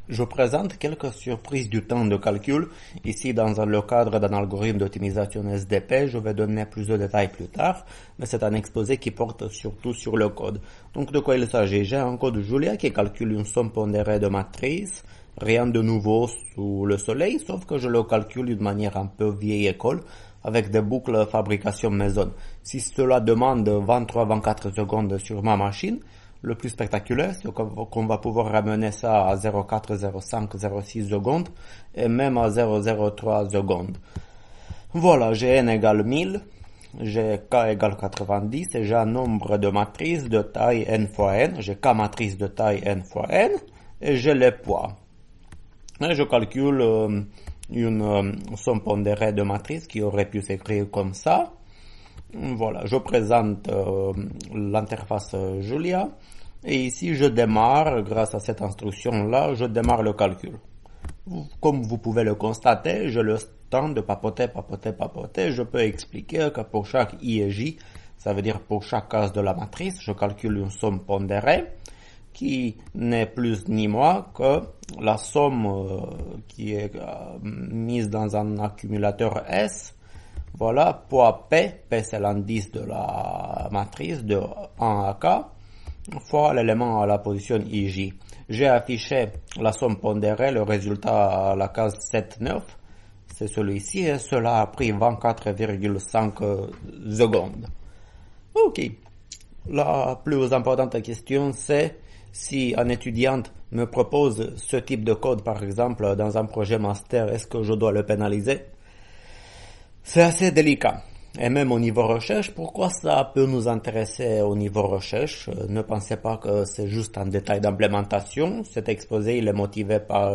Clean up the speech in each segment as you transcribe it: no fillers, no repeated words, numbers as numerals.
Je présente quelques surprises du temps de calcul. Ici, dans le cadre d'un algorithme d'optimisation SDP, je vais donner plus de détails plus tard, mais c'est un exposé qui porte surtout sur le code. Donc, de quoi il s'agit? J'ai un code Julia qui calcule une somme pondérée de matrices. Rien de nouveau sous le soleil, sauf que je le calcule d'une manière un peu vieille école, avec des boucles fabrication maison. Si cela demande 23-24 secondes sur ma machine, le plus spectaculaire, c'est qu'on va pouvoir ramener ça à 0,4, 0,5, 0,6 secondes et même à 0,03 secondes. Voilà, j'ai n égale 1000, j'ai k égale 90 et j'ai un nombre de matrices de taille n fois n. J'ai k matrices de taille n fois n et j'ai les poids. Et je calcule une somme pondérée de matrices qui aurait pu s'écrire comme ça. Voilà, je présente l'interface Julia et ici je démarre, grâce à cette instruction-là, je démarre le calcul. Comme vous pouvez le constater, j'ai le temps de papoter. Je peux expliquer que pour chaque I et J, ça veut dire pour chaque case de la matrice, je calcule une somme pondérée qui n'est plus ni moins que la somme qui est mise dans un accumulateur S. Voilà, poids P c'est l'indice de la matrice de 1 à K, fois l'élément à la position IJ. J'ai affiché la somme pondérée, le résultat à la case 7,9, c'est celui-ci, et cela a pris 24,5 secondes. Ok, la plus importante question c'est si un étudiant me propose ce type de code, par exemple, dans un projet master, est-ce que je dois le pénaliser? C'est assez délicat. Et même au niveau recherche, pourquoi ça peut nous intéresser au niveau recherche? Ne pensez pas que c'est juste un détail d'implémentation. Cet exposé, il est motivé par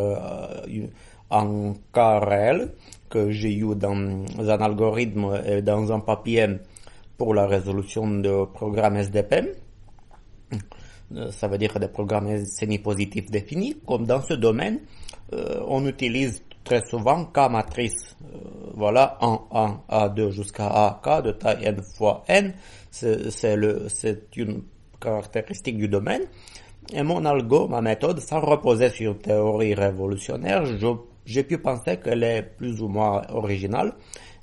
un cas réel que j'ai eu dans un algorithme et dans un papier pour la résolution de programmes SDP. Ça veut dire des programmes semi-positifs définis. Comme dans ce domaine, on utilise très souvent K matrice, voilà, en 1, A2 jusqu'à AK de taille n fois n, c'est une caractéristique du domaine. Et mon algo, ma méthode, sans reposer sur théorie révolutionnaire, j'ai pu penser qu'elle est plus ou moins originale.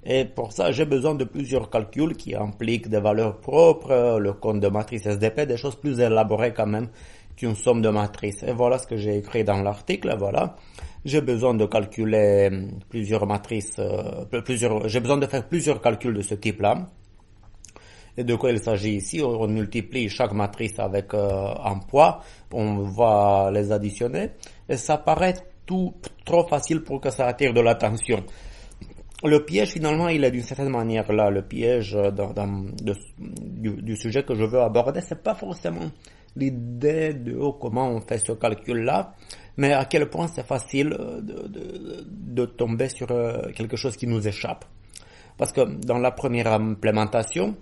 Et pour ça, j'ai besoin de plusieurs calculs qui impliquent des valeurs propres, le compte de matrice SDP, des choses plus élaborées quand même qu'une somme de matrices. Et voilà ce que j'ai écrit dans l'article, voilà. J'ai besoin de calculer plusieurs matrices, j'ai besoin de faire plusieurs calculs de ce type-là. Et de quoi il s'agit ici? On multiplie chaque matrice avec un poids, on va les additionner, et ça paraît tout trop facile pour que ça attire de l'attention. Le piège, finalement, il est d'une certaine manière là. Le piège du sujet que je veux aborder, c'est pas forcément l'idée de comment on fait ce calcul-là, mais à quel point c'est facile de tomber sur quelque chose qui nous échappe. Parce que dans la première implémentation,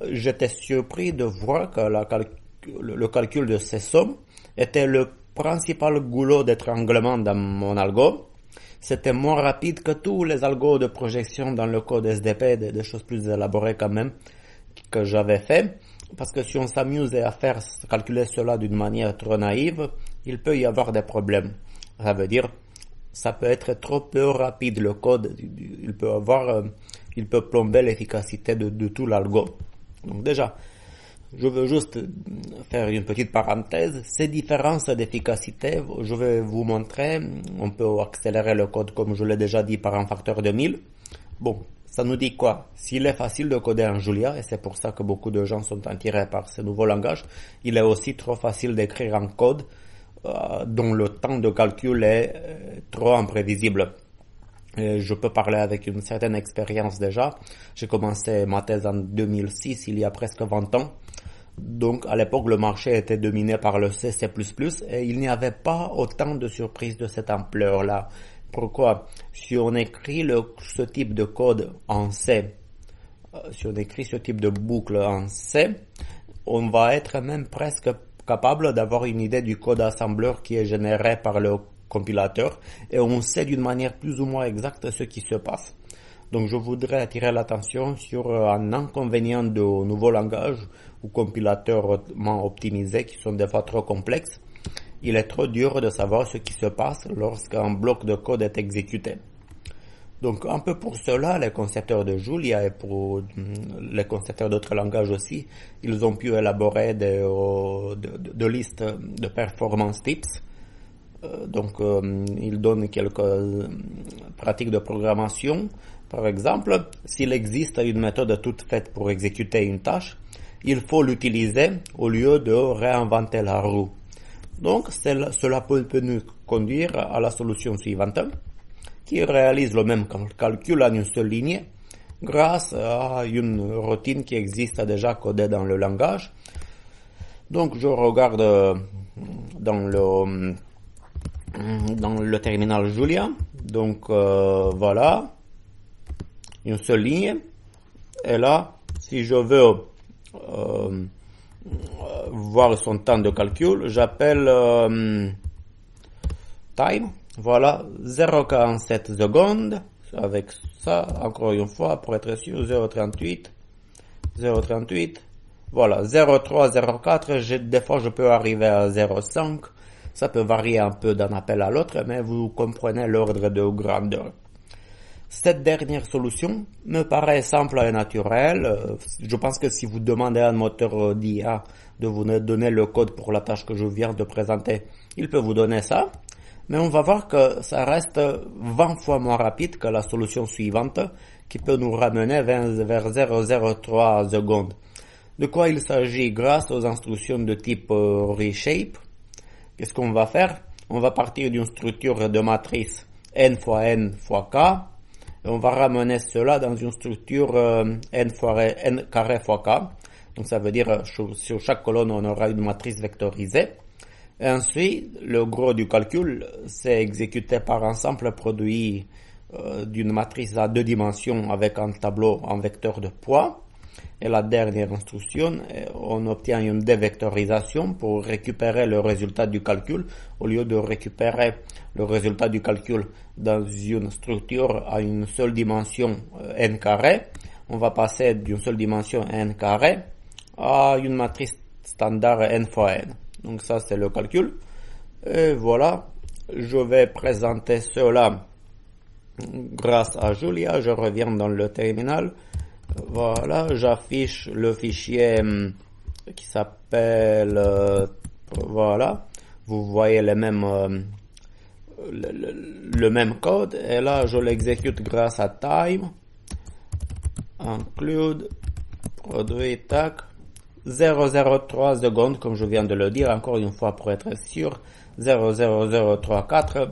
j'étais surpris de voir que le calcul de ces sommes était le principal goulot d'étranglement dans mon algo. C'était moins rapide que tous les algos de projection dans le code SDP, des choses plus élaborées quand même que j'avais fait. Parce que si on s'amuse à faire calculer cela d'une manière trop naïve, il peut y avoir des problèmes. Ça veut dire, ça peut être trop peu rapide le code. Il peut plomber l'efficacité de tout l'algo. Donc déjà, je veux juste faire une petite parenthèse. Ces différences d'efficacité, je vais vous montrer. On peut accélérer le code, comme je l'ai déjà dit, par un facteur de 1000. Bon, ça nous dit quoi? S'il est facile de coder en Julia, et c'est pour ça que beaucoup de gens sont attirés par ce nouveau langage, il est aussi trop facile d'écrire un code dont le temps de calcul est trop imprévisible. Et je peux parler avec une certaine expérience déjà. J'ai commencé ma thèse en 2006, il y a presque 20 ans. Donc à l'époque, le marché était dominé par le C++ et il n'y avait pas autant de surprises de cette ampleur-là. Pourquoi? Si on écrit ce type de code en C, si on écrit ce type de boucle en C, on va être même presque capable d'avoir une idée du code assembleur qui est généré par le compilateur et on sait d'une manière plus ou moins exacte ce qui se passe. Donc je voudrais attirer l'attention sur un inconvénient de nouveaux langages ou compilateurs hautement optimisés qui sont des fois trop complexes il est trop dur de savoir ce qui se passe lorsqu'un bloc de code est exécuté. Donc un peu pour cela, les concepteurs de Julia et pour les concepteurs d'autres langages aussi, ils ont pu élaborer de listes de performance tips. Ils donnent quelques pratiques de programmation. Par exemple, s'il existe une méthode toute faite pour exécuter une tâche, il faut l'utiliser au lieu de réinventer la roue. Donc cela peut nous conduire à la solution suivante, qui réalise le même calcul en une seule ligne grâce à une routine qui existe déjà codée dans le langage. Donc je regarde dans le terminal Julia. Donc voilà, une seule ligne. Et là, si je veux voir son temps de calcul, j'appelle time. Voilà, 0,47 secondes. Avec ça, encore une fois, pour être sûr, 0,38. Voilà, 0,3, 0,4. Des fois, je peux arriver à 0,5. Ça peut varier un peu d'un appel à l'autre, mais vous comprenez l'ordre de grandeur. Cette dernière solution me paraît simple et naturelle. Je pense que si vous demandez à un moteur d'IA de vous donner le code pour la tâche que je viens de présenter, il peut vous donner ça. Mais on va voir que ça reste 20 fois moins rapide que la solution suivante qui peut nous ramener vers 0,03 secondes. De quoi il s'agit grâce aux instructions de type reshape? Qu'est-ce qu'on va faire? On va partir d'une structure de matrice n fois n fois k et on va ramener cela dans une structure n carré fois k. Donc ça veut dire sur chaque colonne on aura une matrice vectorisée. Et ensuite, le gros du calcul, c'est exécuté par un simple produit d'une matrice à deux dimensions avec un tableau en vecteur de poids. Et la dernière instruction, on obtient une dévectorisation pour récupérer le résultat du calcul. Au lieu de récupérer le résultat du calcul dans une structure à une seule dimension n carré, on va passer d'une seule dimension n carré à une matrice standard n fois n. Donc ça c'est le calcul. Et voilà, je vais présenter cela grâce à Julia. Je reviens dans le terminal. Voilà, j'affiche le fichier qui s'appelle voilà. Vous voyez le même code. Et là je l'exécute grâce à time include produit tac 0,03 secondes, comme je viens de le dire, encore une fois pour être sûr, 0,0034,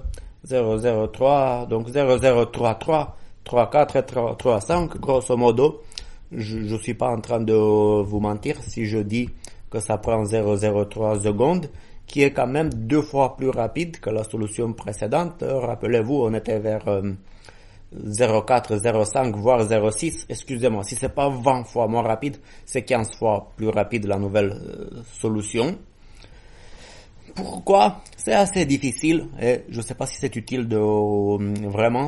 0,03, donc 0,033, 34, 35, grosso modo. Je suis pas en train de vous mentir si je dis que ça prend 0,03 secondes, qui est quand même 2 fois plus rapide que la solution précédente. Rappelez-vous, on était vers 0,4, 0,5, voire 0,6. Excusez-moi, si c'est pas 20 fois moins rapide, c'est 15 fois plus rapide la nouvelle solution. Pourquoi? C'est assez difficile et je sais pas si c'est utile de vraiment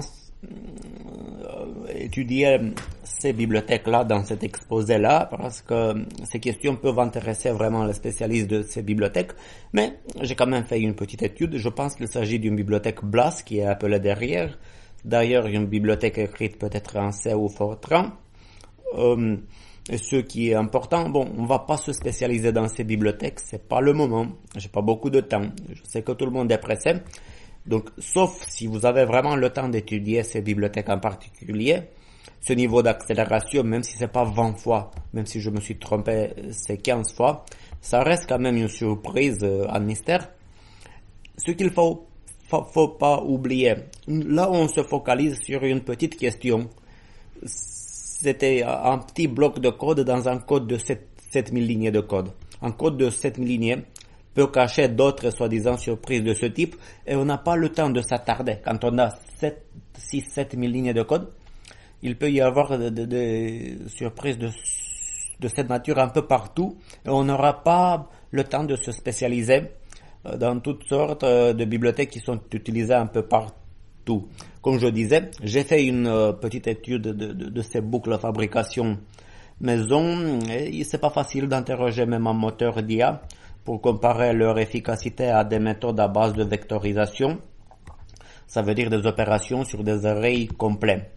étudier ces bibliothèques-là dans cet exposé-là, parce que ces questions peuvent intéresser vraiment les spécialistes de ces bibliothèques, mais j'ai quand même fait une petite étude. Je pense qu'il s'agit d'une bibliothèque BLAS qui est appelée derrière. D'ailleurs, une bibliothèque écrite peut-être en C ou Fortran. Et ce qui est important, bon, on va pas se spécialiser dans ces bibliothèques, c'est pas le moment. J'ai pas beaucoup de temps. Je sais que tout le monde est pressé. Donc, sauf si vous avez vraiment le temps d'étudier ces bibliothèques en particulier, ce niveau d'accélération, même si c'est pas 20 fois, même si je me suis trompé, c'est 15 fois, ça reste quand même une surprise, un mystère. Ce qu'il faut pas oublier. Là, on se focalise sur une petite question. C'était un petit bloc de code dans un code de 7000 lignes de code. Un code de 7000 lignes peut cacher d'autres soi-disant surprises de ce type et on n'a pas le temps de s'attarder. Quand on a 7000 lignes de code, il peut y avoir des surprises de cette nature un peu partout et on n'aura pas le temps de se spécialiser dans toutes sortes de bibliothèques qui sont utilisées un peu partout. Comme je disais, j'ai fait une petite étude de ces boucles de fabrication maison et c'est pas facile d'interroger même un moteur d'IA pour comparer leur efficacité à des méthodes à base de vectorisation. Ça veut dire des opérations sur des arrays complets,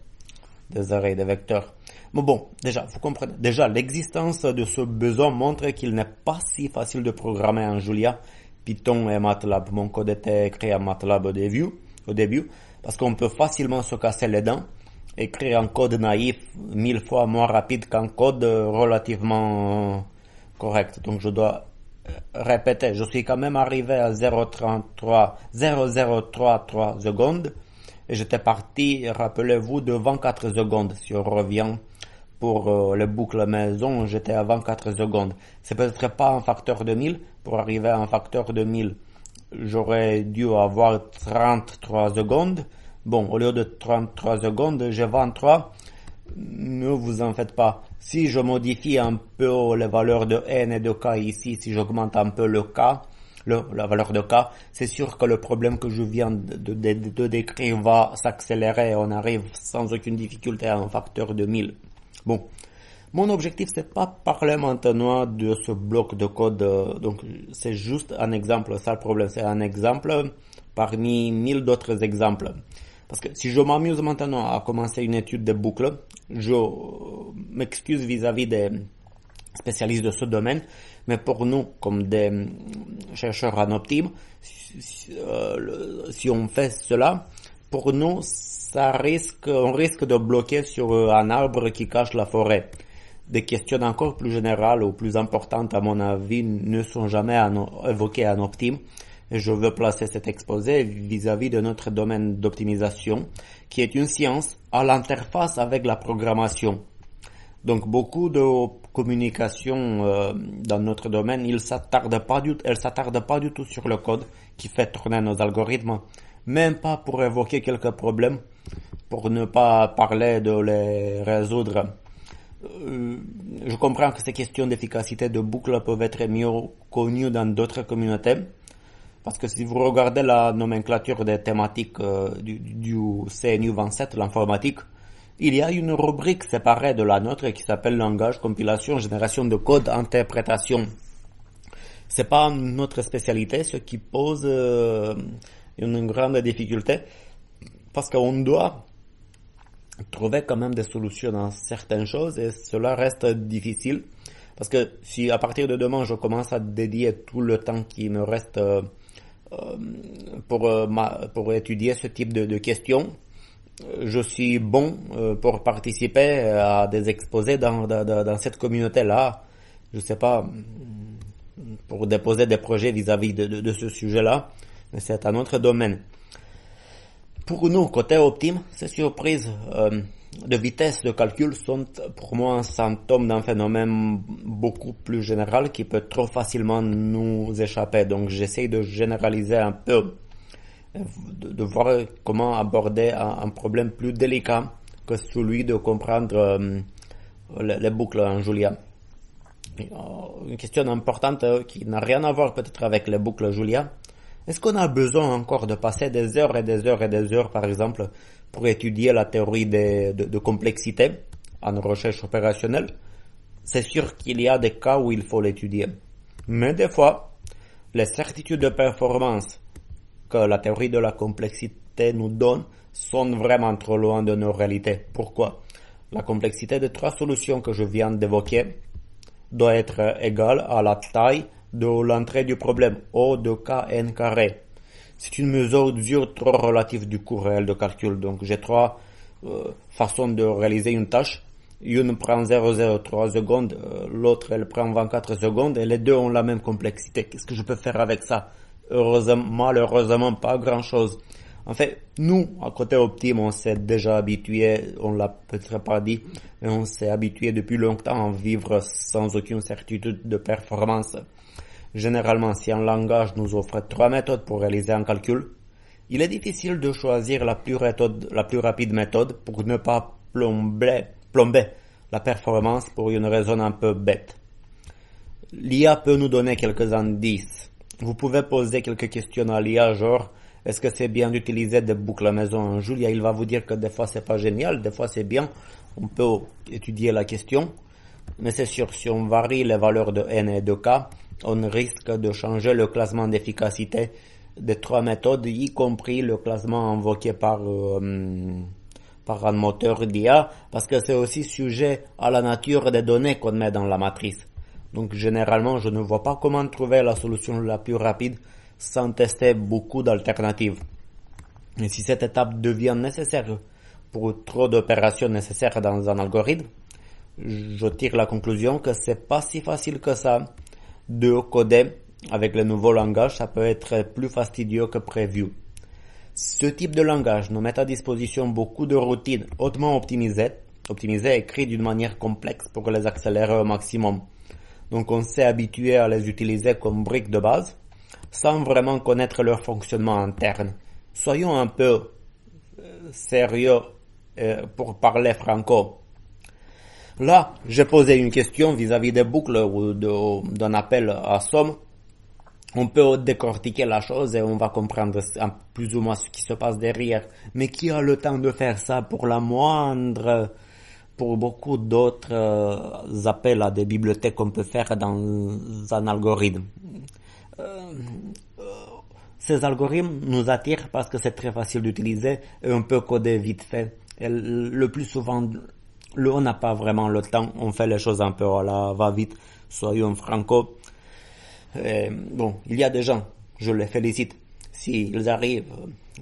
des arrays de vecteurs. Mais bon, déjà, vous comprenez, déjà l'existence de ce besoin montre qu'il n'est pas si facile de programmer en Julia, Python et MATLAB. Mon code était écrit en MATLAB au début, parce qu'on peut facilement se casser les dents, écrire un code naïf 1000 fois moins rapide qu'un code relativement correct. Donc je dois répéter, je suis quand même arrivé à 0,033 secondes et j'étais parti, rappelez-vous, de 24 secondes. Si on revient pour les boucles maison, j'étais à 24 secondes. C'est peut-être pas un facteur de 1000. Pour arriver à un facteur de 1000, j'aurais dû avoir 33 secondes. Bon, au lieu de 33 secondes, j'ai 23. Ne vous en faites pas. Si je modifie un peu les valeurs de n et de k ici, si j'augmente un peu la valeur de k, c'est sûr que le problème que je viens de décrire va s'accélérer. On arrive sans aucune difficulté à un facteur de 1000. Bon. Mon objectif, c'est pas parler maintenant de ce bloc de code, donc c'est juste un exemple, ça le problème, c'est un exemple parmi 1000 d'autres exemples. Parce que si je m'amuse maintenant à commencer une étude de boucles, je m'excuse vis-à-vis des spécialistes de ce domaine, mais pour nous, comme des chercheurs en optime, si on fait cela, pour nous, on risque de bloquer sur un arbre qui cache la forêt. Des questions encore plus générales ou plus importantes, à mon avis, ne sont jamais évoquées en Optime. Et je veux placer cet exposé vis-à-vis de notre domaine d'optimisation, qui est une science à l'interface avec la programmation. Donc, beaucoup de communication dans notre domaine, elles s'attardent pas du tout sur le code qui fait tourner nos algorithmes, même pas pour évoquer quelques problèmes, pour ne pas parler de les résoudre. Je comprends que ces questions d'efficacité de boucle peuvent être mieux connues dans d'autres communautés, parce que si vous regardez la nomenclature des thématiques du CNU 27, l'informatique, il y a une rubrique séparée de la nôtre qui s'appelle langage, compilation, génération de code, interprétation. C'est pas notre spécialité, ce qui pose une grande difficulté, parce qu'on doit trouver quand même des solutions dans certaines choses et cela reste difficile parce que si à partir de demain je commence à dédier tout le temps qui me reste pour étudier ce type de questions, je suis bon pour participer à des exposés dans cette communauté-là, je sais pas, pour déposer des projets vis-à-vis de ce sujet-là, mais c'est un autre domaine. Pour nous, côté Optime, ces surprises de vitesse de calcul sont pour moi un symptôme d'un phénomène beaucoup plus général qui peut trop facilement nous échapper. Donc j'essaie de généraliser un peu, de voir comment aborder un problème plus délicat que celui de comprendre les boucles en Julia. Une question importante qui n'a rien à voir peut-être avec les boucles Julia. Est-ce qu'on a besoin encore de passer des heures et des heures et des heures, par exemple, pour étudier la théorie de complexité en recherche opérationnelle? C'est sûr qu'il y a des cas où il faut l'étudier. Mais des fois, les certitudes de performance que la théorie de la complexité nous donne sont vraiment trop loin de nos réalités. Pourquoi? La complexité des trois solutions que je viens d'évoquer doit être égale à la taille de l'entrée du problème, O de kn carré. C'est une mesure trop relative du coût réel de calcul. Donc j'ai trois façons de réaliser une tâche. Une prend 0,03 secondes, l'autre elle prend 24 secondes et les deux ont la même complexité. Qu'est-ce que je peux faire avec ça? Malheureusement pas grand chose. En fait, nous, à côté Optime, on s'est déjà habitué, on l'a peut-être pas dit, mais on s'est habitué depuis longtemps à vivre sans aucune certitude de performance. Généralement, si un langage nous offre trois méthodes pour réaliser un calcul, il est difficile de choisir la plus rapide méthode pour ne pas plomber la performance pour une raison un peu bête. L'IA peut nous donner quelques indices. Vous pouvez poser quelques questions à l'IA, genre, est-ce que c'est bien d'utiliser des boucles maison en Julia? Il va vous dire que des fois c'est pas génial, des fois c'est bien. On peut étudier la question. Mais c'est sûr, si on varie les valeurs de n et de k, on risque de changer le classement d'efficacité des 3 méthodes, y compris le classement invoqué par un moteur d'IA, parce que c'est aussi sujet à la nature des données qu'on met dans la matrice. Donc généralement, je ne vois pas comment trouver la solution la plus rapide sans tester beaucoup d'alternatives. Et si cette étape devient nécessaire pour trop d'opérations nécessaires dans un algorithme, je tire la conclusion que c'est pas si facile que ça de coder avec le nouveau langage. Ça peut être plus fastidieux que prévu. Ce type de langage nous met à disposition beaucoup de routines hautement optimisées, écrites d'une manière complexe pour les accélérer au maximum. Donc on s'est habitué à les utiliser comme briques de base, sans vraiment connaître leur fonctionnement interne. Soyons un peu sérieux pour parler franco. Là, j'ai posé une question vis-à-vis des boucles ou d'un appel à somme. On peut décortiquer la chose et on va comprendre plus ou moins ce qui se passe derrière. Mais qui a le temps de faire ça pour beaucoup d'autres appels à des bibliothèques qu'on peut faire dans un algorithme? Ces algorithmes nous attirent parce que c'est très facile d'utiliser et on peut coder vite fait. Et le plus souvent, on n'a pas vraiment le temps, on fait les choses un peu à la va-vite, soyons franco. Bon, il y a des gens, je les félicite, s'ils arrivent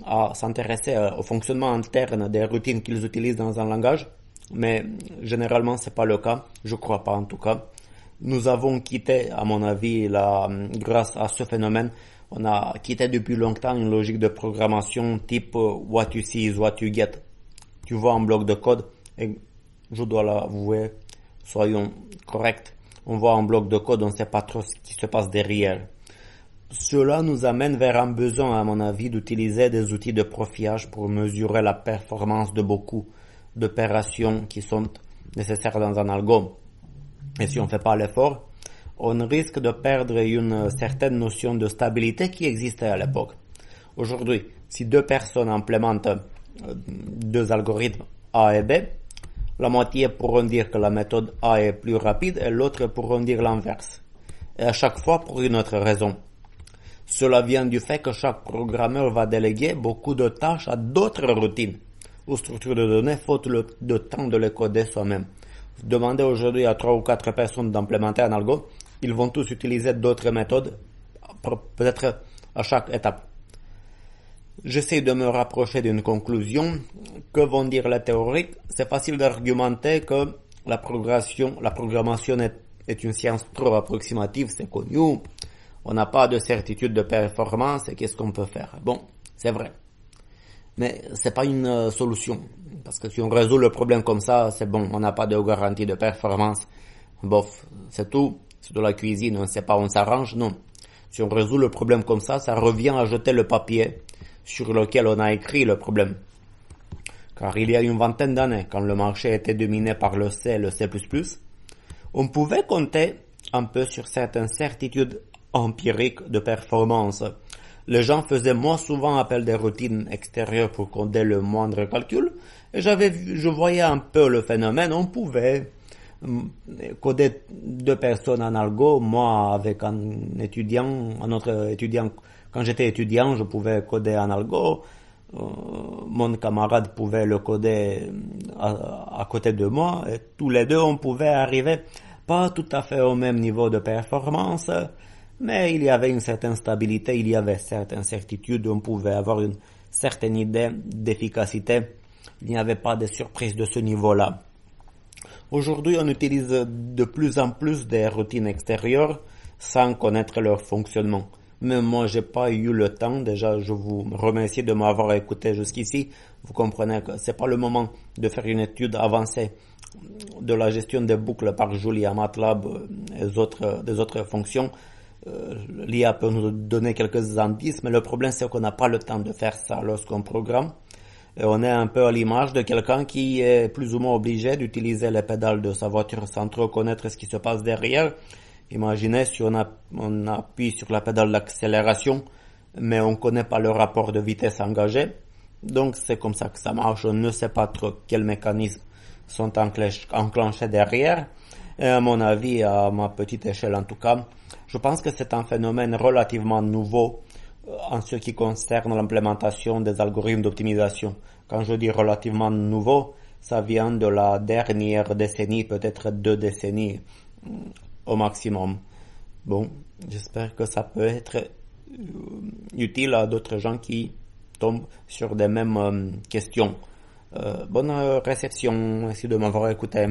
à s'intéresser au fonctionnement interne des routines qu'ils utilisent dans un langage, mais généralement c'est pas le cas, je crois pas en tout cas. Nous avons quitté, à mon avis, grâce à ce phénomène, on a quitté depuis longtemps une logique de programmation type what you see is what you get. Tu vois un bloc de code et je dois l'avouer, soyons corrects. On voit un bloc de code, on ne sait pas trop ce qui se passe derrière. Cela nous amène vers un besoin, à mon avis, d'utiliser des outils de profilage pour mesurer la performance de beaucoup d'opérations qui sont nécessaires dans un algo. Et si on ne fait pas l'effort, on risque de perdre une certaine notion de stabilité qui existait à l'époque. Aujourd'hui, si 2 personnes implémentent 2 algorithmes A et B, la moitié pourront dire que la méthode A est plus rapide et l'autre pourront dire l'inverse. Et à chaque fois pour une autre raison. Cela vient du fait que chaque programmeur va déléguer beaucoup de tâches à d'autres routines ou structures de données faute de temps de les coder soi-même. Vous demandez aujourd'hui à 3 ou 4 personnes d'implémenter un algo, ils vont tous utiliser d'autres méthodes, peut-être à chaque étape. J'essaie de me rapprocher d'une conclusion. Que vont dire les théoriques? C'est facile d'argumenter que la programmation est une science trop approximative, c'est connu. On n'a pas de certitude de performance et qu'est-ce qu'on peut faire? Bon, c'est vrai. Mais c'est pas une solution. Parce que si on résout le problème comme ça, c'est bon, on n'a pas de garantie de performance. Bof, c'est tout. C'est de la cuisine, on ne sait pas, on s'arrange, non. Si on résout le problème comme ça revient à jeter le papier sur lequel on a écrit le problème. Car il y a une vingtaine d'années, quand le marché était dominé par le C et le C++, on pouvait compter un peu sur certaines certitudes empiriques de performance. Les gens faisaient moins souvent appel des routines extérieures pour coder le moindre calcul, et je voyais un peu le phénomène. On pouvait coder 2 personnes en algo, moi avec un autre étudiant, quand j'étais étudiant, je pouvais coder en algo, mon camarade pouvait le coder à côté de moi, et tous les deux on pouvait arriver pas tout à fait au même niveau de performance, mais il y avait une certaine stabilité, il y avait certaines certitudes, on pouvait avoir une certaine idée d'efficacité, il n'y avait pas de surprise de ce niveau-là. Aujourd'hui, on utilise de plus en plus des routines extérieures sans connaître leur fonctionnement. Mais moi, j'ai pas eu le temps. Déjà, je vous remercie de m'avoir écouté jusqu'ici. Vous comprenez que c'est pas le moment de faire une étude avancée de la gestion des boucles par Julia, MATLAB et des autres fonctions. L'IA peut nous donner quelques indices, mais le problème, c'est qu'on n'a pas le temps de faire ça lorsqu'on programme. Et on est un peu à l'image de quelqu'un qui est plus ou moins obligé d'utiliser les pédales de sa voiture sans trop connaître ce qui se passe derrière. Imaginez si on appuie sur la pédale d'accélération, mais on ne connaît pas le rapport de vitesse engagé. Donc c'est comme ça que ça marche. On ne sait pas trop quels mécanismes sont enclenchés derrière. Et à mon avis, à ma petite échelle en tout cas, Je pense que c'est un phénomène relativement nouveau en ce qui concerne l'implémentation des algorithmes d'optimisation. Quand je dis relativement nouveau, ça vient de la dernière décennie, peut-être 2 décennies au maximum. Bon, j'espère que ça peut être utile à d'autres gens qui tombent sur des mêmes questions. Bonne réception, merci de m'avoir écouté.